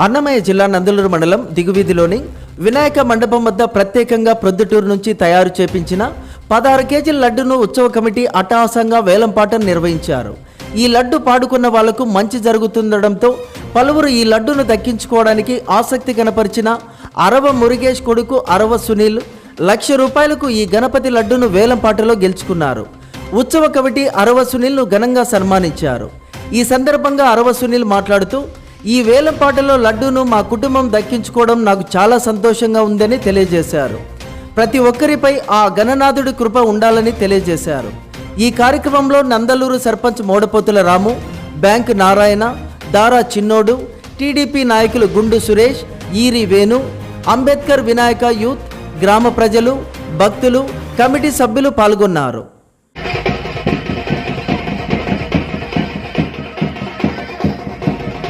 అన్నమయ్య జిల్లా నందలూరు మండలం దిగువీధిలోని వినాయక మండపం వద్ద ప్రత్యేకంగా ప్రొద్దుటూరు నుంచి తయారు చేపించిన 16 కేజీల లడ్డును ఉత్సవ కమిటీ అట్టహాసంగా వేలంపాటను నిర్వహించారు. ఈ లడ్డు పాడుకున్న వాళ్లకు మంచి జరుగుతుండడంతో పలువురు ఈ లడ్డును దక్కించుకోవడానికి ఆసక్తి కనపరిచిన అరవ మురుగేష్ కొడుకు అరవ సునీల్ ₹1,00,000 ఈ గణపతి లడ్డును వేలంపాటలో గెలుచుకున్నారు. ఉత్సవ కమిటీ అరవ సునీల్ను ఘనంగా సన్మానించారు. ఈ సందర్భంగా అరవ సునీల్ మాట్లాడుతూ, ఈ వేలంపాటలో లడ్డూను మా కుటుంబం దక్కించుకోవడం నాకు చాలా సంతోషంగా ఉందని తెలియజేశారు. ప్రతి ఒక్కరిపై ఆ గణనాథుడి కృప ఉండాలని తెలియజేశారు. ఈ కార్యక్రమంలో నందలూరు సర్పంచ్ మోడపోతుల రాము, బ్యాంక్ నారాయణ, దారా చిన్నోడు, టీడీపీ నాయకులు గుండు సురేష్, ఈరి వేణు, అంబేద్కర్ వినాయక యూత్, గ్రామ ప్రజలు, భక్తులు, కమిటీ సభ్యులు పాల్గొన్నారు.